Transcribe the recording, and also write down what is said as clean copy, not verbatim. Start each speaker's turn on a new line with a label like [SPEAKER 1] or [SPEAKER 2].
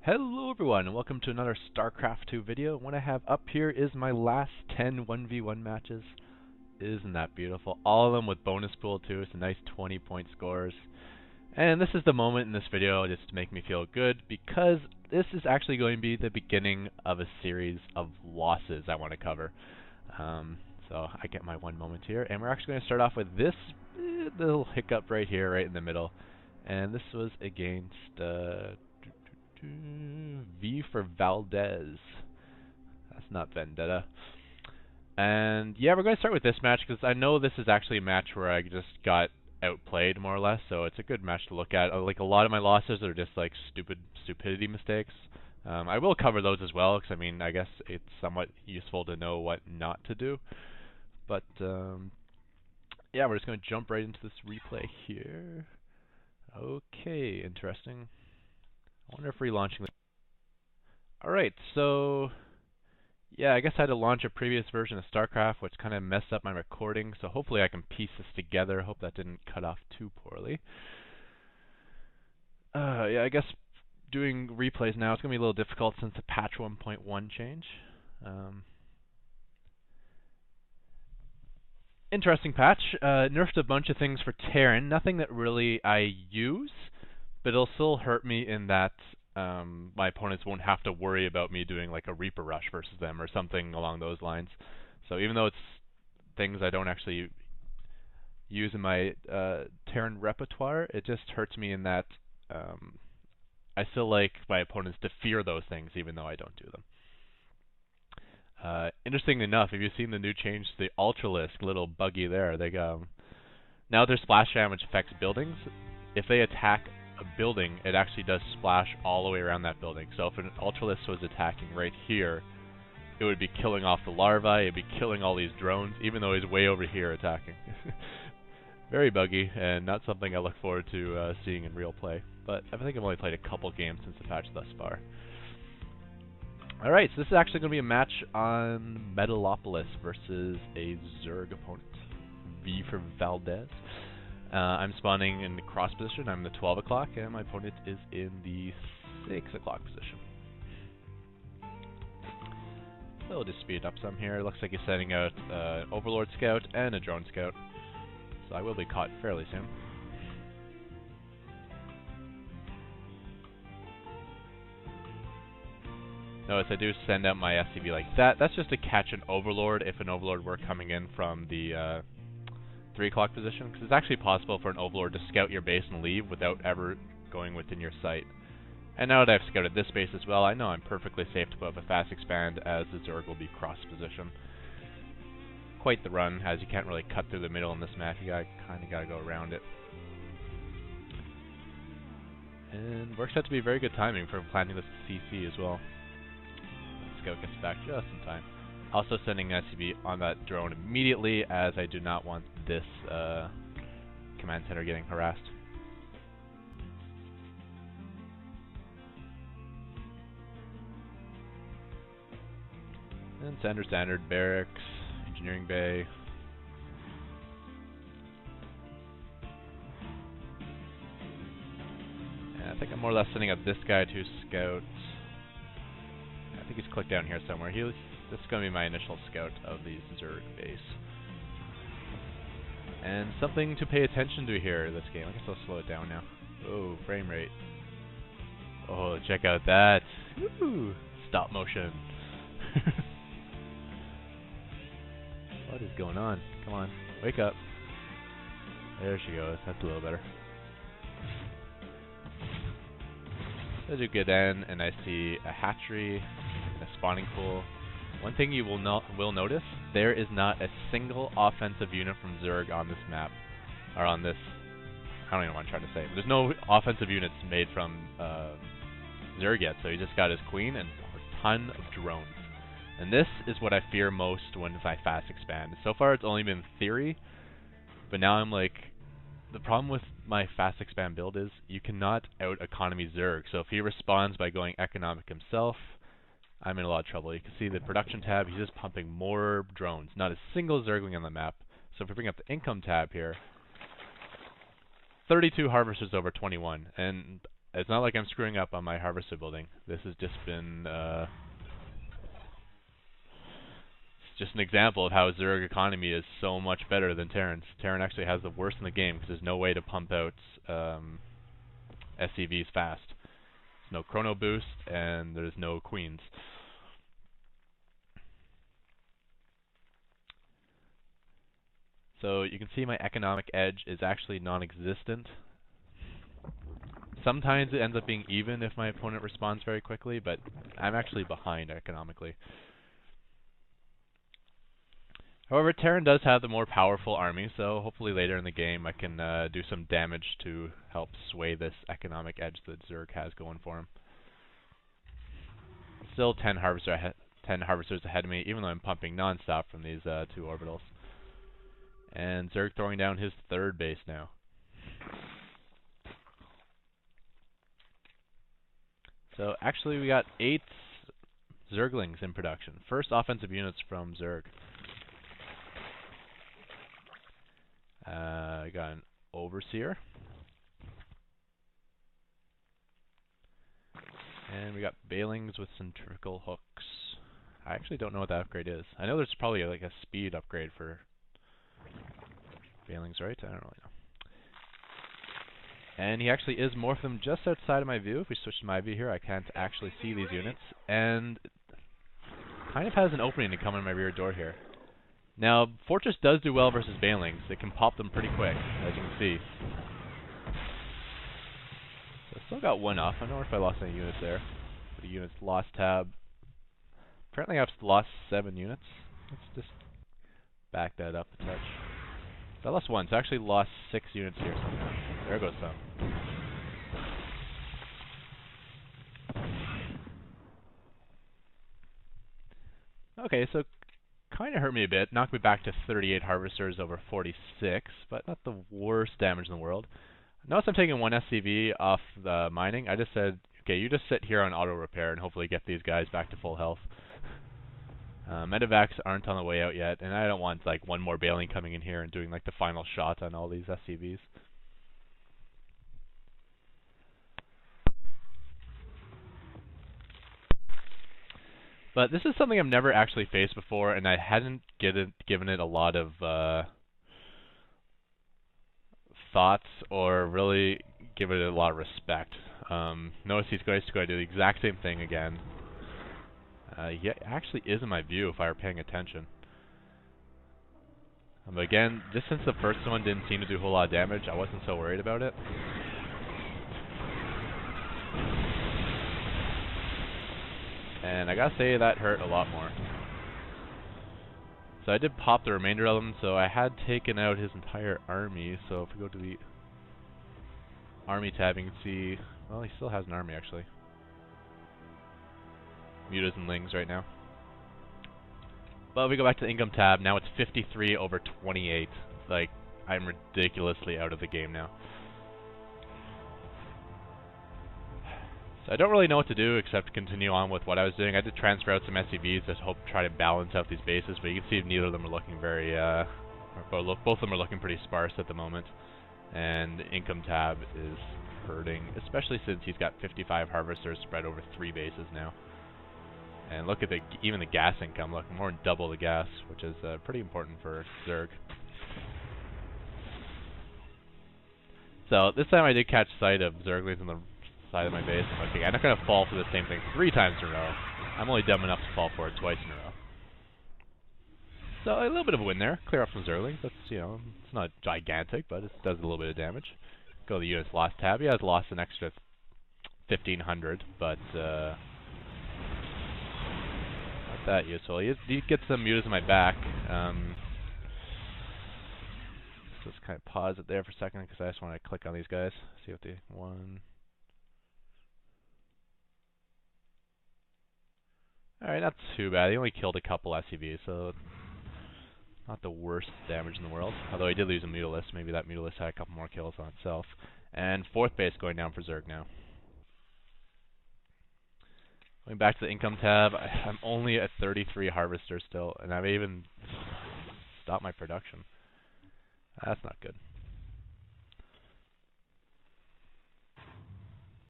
[SPEAKER 1] Hello everyone, and welcome to another Starcraft 2 video. What I have up here is my last 10 1v1 matches. Isn't that beautiful? All of them with bonus pool too, it's a nice 20-point scores. And this is the moment in this video just to make me feel good, because this is actually going to be the beginning of a series of losses I want to cover. So I get my one moment here, and we're actually going to start off with this little hiccup right here, right in the middle. And this was against V for Valdez. That's not Vendetta. And yeah, we're going to start with this match because I know this is actually a match where I just got outplayed more or less, so it's a good match to look at. Like, a lot of my losses are just like stupidity mistakes. I will cover those as well because I mean, I guess it's somewhat useful to know what not to do. But yeah, we're just going to jump right into this replay here. Okay, interesting. I wonder if relaunching this. Alright, so yeah, I guess I had to launch a previous version of Starcraft, which kind of messed up my recording, so hopefully I can piece this together. Hope that didn't cut off too poorly. Yeah, I guess doing replays now, it's going to be a little difficult since the patch 1.1 change. Interesting patch. Nerfed a bunch of things for Terran. Nothing that really I use, but it'll still hurt me in that my opponents won't have to worry about me doing like a Reaper Rush versus them or something along those lines. So even though it's things I don't actually use in my Terran repertoire, it just hurts me in that I still like my opponents to fear those things even though I don't do them. Interestingly enough, have you seen the new change to the Ultralisk little buggy there? They go now their splash damage affects buildings. If they attack a building, it actually does splash all the way around that building. So if an Ultralisk was attacking right here, it would be killing off the larvae, it'd be killing all these drones, even though he's way over here attacking. Very buggy, and not something I look forward to seeing in real play. But I think I've only played a couple games since the patch thus far. Alright, so this is actually going to be a match on Metalopolis versus a Zerg opponent. V for Valdez. I'm spawning in the cross position. I'm in the 12 o'clock, and my opponent is in the 6 o'clock position. So we'll just speed up some here. It looks like he's sending out an Overlord Scout and a Drone Scout. So I will be caught fairly soon. Notice I do send out my SCV like that. That's just to catch an Overlord if an Overlord were coming in from the 3 o'clock position, because it's actually possible for an Overlord to scout your base and leave without ever going within your sight. And now that I've scouted this base as well, I know I'm perfectly safe to put up a fast expand, as the Zerg will be cross position. Quite the run, as you can't really cut through the middle in this map. You kind of got to go around it. And works out to be very good timing for planting this CC as well. Scout gets back just in time. Also sending SCV on that drone immediately, as I do not want this command center getting harassed. And standard barracks, engineering bay. And I think I'm more or less sending up this guy to scout. I think he's clicked down here somewhere. This is going to be my initial scout of the Zerg base. And something to pay attention to here this game. I guess I'll slow it down now. Oh, frame rate. Oh, check out that. Woo! Stop motion. What is going on? Come on, wake up. There she goes. That's a little better. There's a good end, and I see a hatchery and a spawning pool. One thing you will notice, there is not a single offensive unit from Zerg on this map, or on this, I don't even know what I'm trying to say. There's no offensive units made from Zerg yet, so he just got his queen and a ton of drones. And this is what I fear most when I fast expand. So far it's only been theory, but now I'm like, the problem with my fast expand build is you cannot out economy Zerg. So if he responds by going economic himself, I'm in a lot of trouble. You can see the production tab, he's just pumping more drones. Not a single Zergling on the map. So if we bring up the income tab here, 32 harvesters over 21. And it's not like I'm screwing up on my harvester building. This has just been it's just an example of how Zerg economy is so much better than Terran's. Terran actually has the worst in the game because there's no way to pump out SCVs fast. There's no chrono boost and there's no queens. So you can see my economic edge is actually non-existent. Sometimes it ends up being even if my opponent responds very quickly, but I'm actually behind economically. However, Terran does have the more powerful army, so hopefully later in the game I can do some damage to help sway this economic edge that Zerg has going for him. Still 10 harvesters ahead of me, even though I'm pumping non-stop from these 2 orbitals. And Zerg throwing down his 3rd base now. So actually we got 8 Zerglings in production. First offensive units from Zerg. I got an Overseer. And we got Banelings with centrifugal hooks. I actually don't know what that upgrade is. I know there's probably like a speed upgrade for Banelings, right? I don't really know. And he actually is morphed them just outside of my view. If we switch to my view here, I can't actually see these units. And kind of has an opening to come in my rear door here. Now, Fortress does do well versus Banelings. It can pop them pretty quick, as you can see. So I still got 1 off. I don't know if I lost any units there. The units lost tab. Apparently I've lost 7 units. Let's just back that up a touch. So I lost 1, so I actually lost 6 units here somehow. There goes some. Okay, so kind of hurt me a bit. Knocked me back to 38 harvesters over 46, but not the worst damage in the world. Notice I'm taking 1 SCV off the mining. I just said, okay, you just sit here on auto repair and hopefully get these guys back to full health. Medevacs aren't on the way out yet, and I don't want like 1 more Baneling coming in here and doing like the final shot on all these SCVs. But this is something I've never actually faced before, and I hadn't given it a lot of thoughts or really given it a lot of respect. Notice these guys go do the exact same thing again. He actually is in my view if I were paying attention. But again, just since the first one didn't seem to do a whole lot of damage, I wasn't so worried about it. And I gotta say, that hurt a lot more. So I did pop the remainder of them, so I had taken out his entire army. So if we go to the army tab, you can see, well, he still has an army actually. Mutas and Lings right now. But if we go back to the income tab, now it's 53 over 28. Like, I'm ridiculously out of the game now. So I don't really know what to do except continue on with what I was doing. I did transfer out some SCVs to try to balance out these bases, but you can see neither of them are looking very, both of them are looking pretty sparse at the moment. And the income tab is hurting, especially since he's got 55 harvesters spread over 3 bases now. And look at even the gas income, look, more than double the gas, which is pretty important for Zerg. So this time I did catch sight of Zerglings on the side of my base. Okay, I'm not going to fall for the same thing 3 times in a row. I'm only dumb enough to fall for it twice in a row. So a little bit of a win there. Clear up some Zerglings. That's, you know, it's not gigantic, but it does a little bit of damage. Go to the units lost tab. He has lost an extra 1,500, but not that useful. He gets some mutas in my back. Just kind of pause it there for a second because I just want to click on these guys. See what they want. Alright, not too bad. He only killed a couple SCVs, so not the worst damage in the world. Although he did lose a Mutalist. Maybe that Mutalist had a couple more kills on itself. And 4th base going down for Zerg now. Going back to the income tab, I'm only at 33 harvesters still, and I've even stopped my production. That's not good.